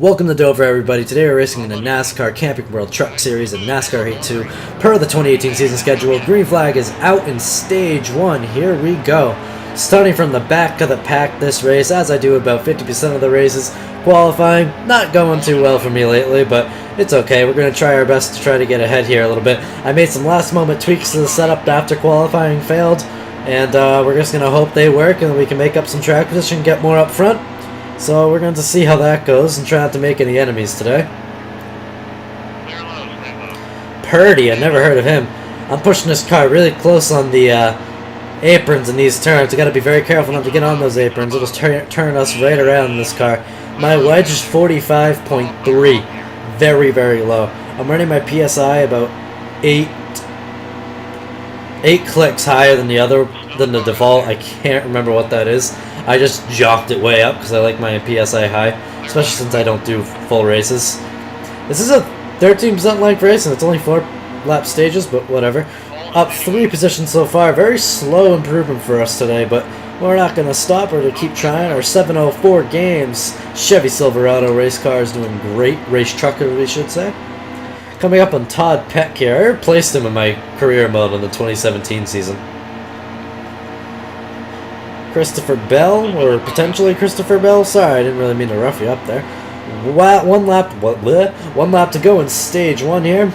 Welcome to Dover, everybody. Today we're racing in the Nascar Camping World Truck Series in Nascar Heat 2. Per the 2018 season schedule, green flag is out in Stage 1. Here we go. Starting from the back of the pack this race, as I do about 50% of the races. Qualifying, not going too well for me lately, but it's okay. We're going to try our best to try to get ahead here a little bit. I made some last moment tweaks to the setup after qualifying failed, and we're just going to hope they work and we can make up some track position and get more up front. So we're going to see how that goes and try not to make any enemies today. Purdy, I never heard of him. I'm pushing this car really close on the aprons in these turns. I got to be very careful not to get on those aprons. It'll turn us right around in this car. My wedge is 45.3. Very, very low. I'm running my PSI about 8 clicks higher than the default. I can't remember what that is. I just jocked it way up because I like my PSI high, especially since I don't do full races. This is a 13% length race and it's only 4 lap stages, but whatever. Up 3 positions so far. Very slow improvement for us today, but we're not going to stop or to keep trying. Our 704 Games Chevy Silverado race car is doing great. Race trucker, we should say. Coming up on Todd Peck here. I replaced him in my career mode in the 2017 season. Christopher Bell, or potentially Christopher Bell. Sorry, I didn't really mean to rough you up there. One lap to go in Stage 1 here.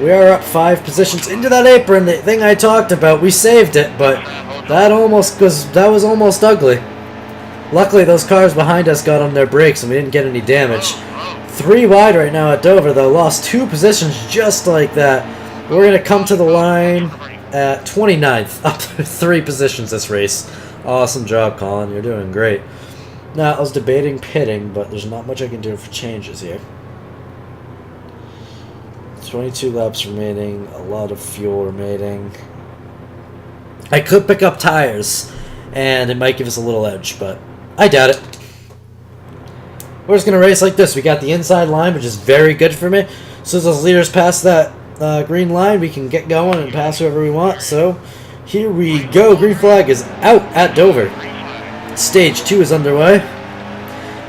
We are up 5 positions into that apron. The thing I talked about, we saved it, but that was almost ugly. Luckily, those cars behind us got on their brakes and we didn't get any damage. 3 wide right now at Dover, though. Lost 2 positions just like that. We're going to come to the line at 29th. Up 3 positions this race. Awesome job, Colin. You're doing great. Now, I was debating pitting, but there's not much I can do for changes here. 22 laps remaining. A lot of fuel remaining. I could pick up tires, and it might give us a little edge, but I doubt it. We're just going to race like this. We got the inside line, which is very good for me. As soon as those leaders pass that green line, we can get going and pass whoever we want. So here we go. Green flag is out at Dover. Stage 2 is underway.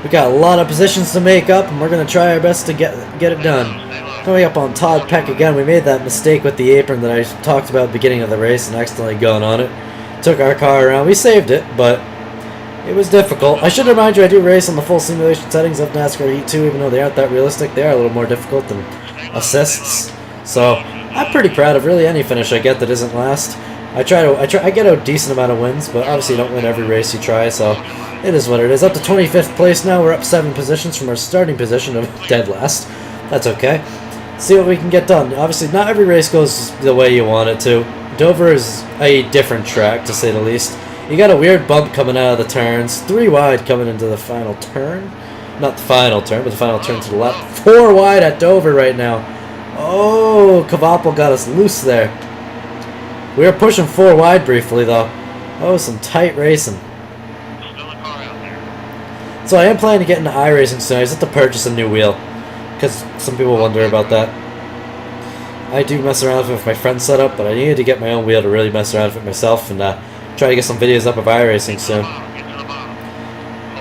We got a lot of positions to make up, and we're going to try our best to get it done. Coming up on Todd Peck again. We made that mistake with the apron that I talked about at the beginning of the race and accidentally going on it. Took our car around. We saved it, but it was difficult. I should remind you I do race on the full simulation settings of NASCAR Heat 2, even though they aren't that realistic. They are a little more difficult than assists. So I'm pretty proud of really any finish I get that isn't last. I get a decent amount of wins, but obviously you don't win every race you try, so it is what it is. Up to 25th place now. We're up 7 positions from our starting position of dead last. That's okay. See what we can get done. Obviously, not every race goes the way you want it to. Dover is a different track, to say the least. You got a weird bump coming out of the turns. 3 wide coming into the final turn. Not the final turn, but the final turn to the left. 4 wide at Dover right now. Oh, Cavapel got us loose there. We were pushing 4 wide briefly, though. Oh, some tight racing. So I am planning to get into iRacing soon. I just have to purchase a new wheel, because some people wonder about that. I do mess around with my friend's setup, but I needed to get my own wheel to really mess around with it myself and try to get some videos up of iRacing soon.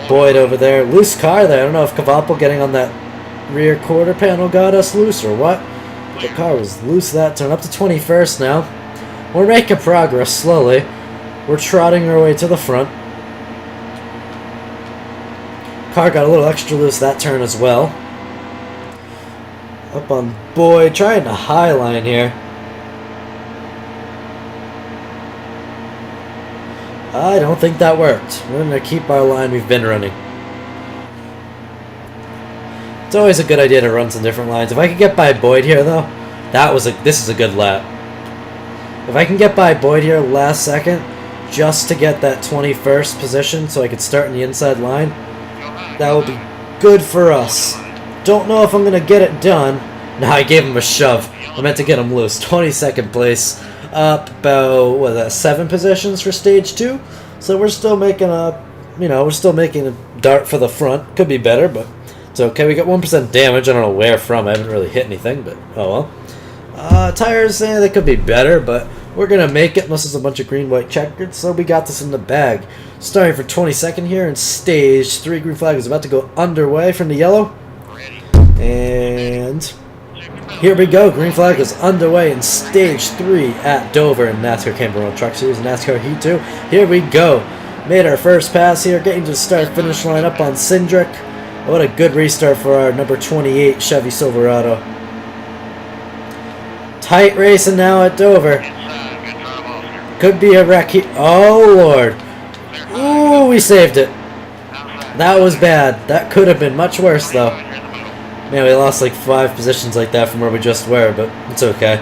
Boyd over there. Loose car there. I don't know if Cavapel getting on that rear quarter panel got us loose or what. But the car was loose that turn. Up to 21st now. We're making progress slowly. We're trotting our way to the front. Car got a little extra loose that turn as well. Up on Boyd, trying to high line here. I don't think that worked. We're going to keep our line we've been running. It's always a good idea to run some different lines. If I could get by Boyd here, though, this is a good lap. If I can get by Boyd here last second, just to get that 21st position so I could start in the inside line, that would be good for us. Don't know if I'm going to get it done. No, I gave him a shove. I meant to get him loose. 22nd place. Up about, what is that, 7 positions for Stage 2. So we're still making a dart for the front. Could be better, but it's okay. We got 1% damage. I don't know where from. I haven't really hit anything, but oh well. Tires, they could be better, but We're going to make it unless there's a bunch of green-white checkers, so we got this in the bag. Starting for 22nd here in stage 3. Green flag is about to go underway from the yellow. And here we go. Green flag is underway in stage 3 at Dover in NASCAR Camping World Truck Series, NASCAR Heat 2. Here we go. Made our first pass here, getting to the start-finish line up on Cindric. What a good restart for our number 28 Chevy Silverado. Tight racing now at Dover. Could be a wreck here. Oh, Lord. Ooh, we saved it. That was bad. That could have been much worse, though. Man, we lost like 5 positions like that from where we just were, but it's okay.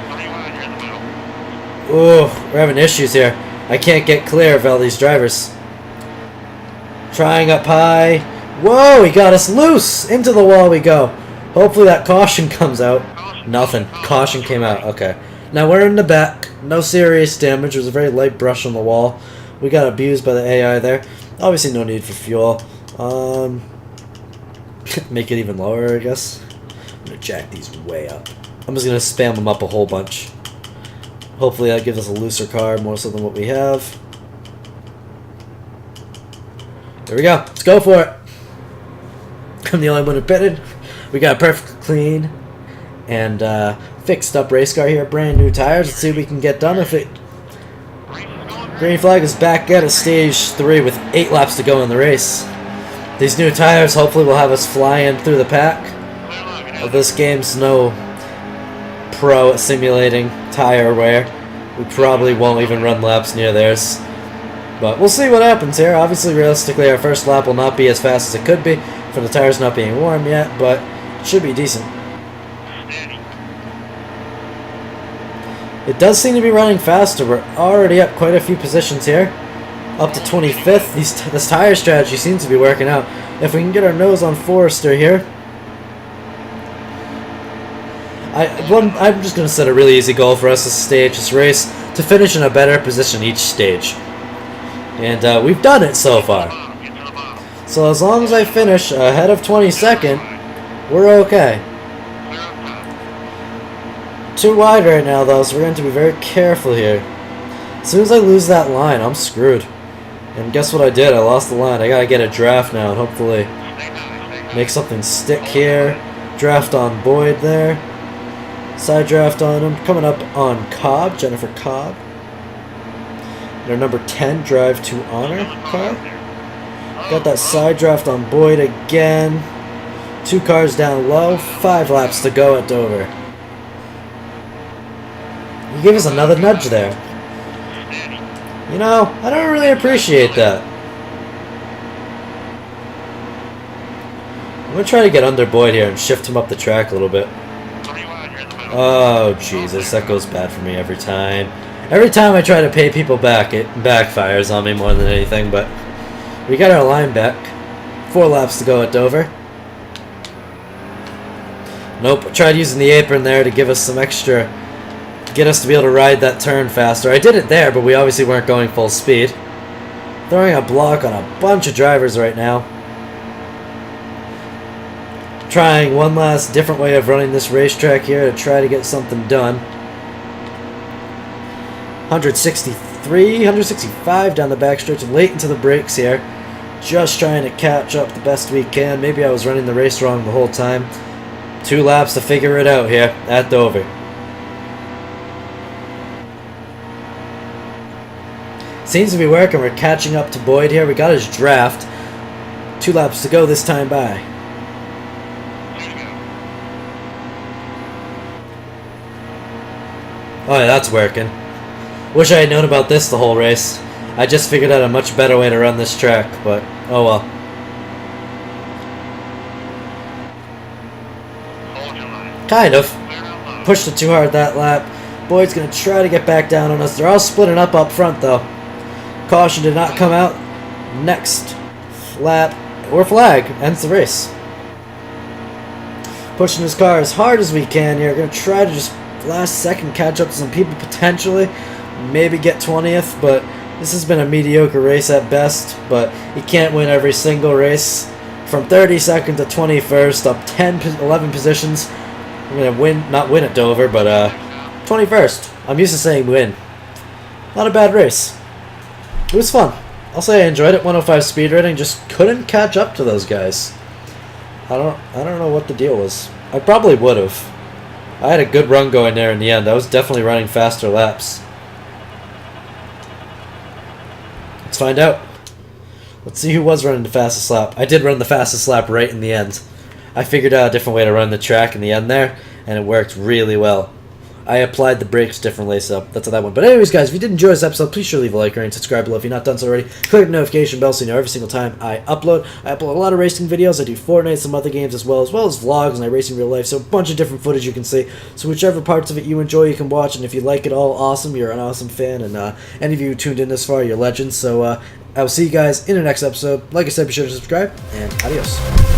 Ooh, we're having issues here. I can't get clear of all these drivers. Trying up high. Whoa, he got us loose. Into the wall we go. Hopefully that caution comes out. Nothing. Caution came out. Okay. Now we're in the back. No serious damage. There was a very light brush on the wall. We got abused by the AI there. Obviously no need for fuel. Make it even lower, I guess. I'm going to jack these way up. I'm just going to spam them up a whole bunch. Hopefully that gives us a looser car, more so than what we have. There we go. Let's go for it. I'm the only one who pitted. We got a perfect clean and fixed up race car here. Brand new tires. Let's see what we can get done with it. Green flag is back at stage 3 with 8 laps to go in the race. These new tires hopefully will have us flying through the pack. Well, this game's no pro at simulating tire wear. We probably won't even run laps near theirs. But we'll see what happens here. Obviously, realistically, our first lap will not be as fast as it could be for the tires not being warm yet, but it should be decent. It does seem to be running faster. We're already up quite a few positions here. Up to 25th. This tire strategy seems to be working out. If we can get our nose on Forrester here. I'm just going to set a really easy goal for us this stage, this race, to finish in a better position each stage. And we've done it so far. So as long as I finish ahead of 22nd, we're okay. Too wide right now, though, so we're going to be very careful here. As soon as I lose that line, I'm screwed. And guess what I did? I lost the line. I gotta get a draft now and hopefully make something stick here. Draft on Boyd there. Side draft on him. Coming up on Cobb, Jennifer Cobb. And our number 10 drive to honor car. Got that side draft on Boyd again. 2 cars down low. 5 laps to go at Dover. He gave us another nudge there. You know, I don't really appreciate that. I'm going to try to get under Boyd here and shift him up the track a little bit. Oh, Jesus, that goes bad for me every time. Every time I try to pay people back, it backfires on me more than anything, but we got our line back. 4 laps to go at Dover. Nope, I tried using the apron there to give us some extra... get us to be able to ride that turn faster. I did it there, but we obviously weren't going full speed. Throwing a block on a bunch of drivers right now. Trying one last different way of running this racetrack here to try to get something done. 163, 165 down the backstretch, late into the brakes here. Just trying to catch up the best we can. Maybe I was running the race wrong the whole time. 2 laps to figure it out here at Dover. Seems to be working. We're catching up to Boyd here. We got his draft. 2 laps to go this time by. Oh yeah, that's working. Wish I had known about this the whole race. I just figured out a much better way to run this track, but oh well. Kind of. Pushed it too hard that lap. Boyd's going to try to get back down on us. They're all splitting up front though. Caution did not come out. Next lap or flag ends the race. Pushing his car as hard as we can here. Going to try to just last second catch up to some people potentially. Maybe get 20th, but this has been a mediocre race at best. But you can't win every single race. From 32nd to 21st, up 11 positions. I'm going to win, not win at Dover, but 21st. I'm used to saying win. Not a bad race. It was fun. I'll say I enjoyed it. 105 speed rating, just couldn't catch up to those guys. I don't know what the deal was. I probably would have. I had a good run going there in the end. I was definitely running faster laps. Let's find out. Let's see who was running the fastest lap. I did run the fastest lap right in the end. I figured out a different way to run the track in the end there, and it worked really well. I applied the brakes differently, so that's how that went. But anyways, guys, if you did enjoy this episode, please sure leave a like or and subscribe below if you're not done so already. Click the notification bell so you know every single time I upload. I upload a lot of racing videos. I do Fortnite, some other games as well as vlogs, and I race in real life. So a bunch of different footage you can see. So whichever parts of it you enjoy, you can watch. And if you like it all, awesome. You're an awesome fan. And any of you who tuned in this far, you're legends. So I will see you guys in the next episode. Like I said, be sure to subscribe, and adios.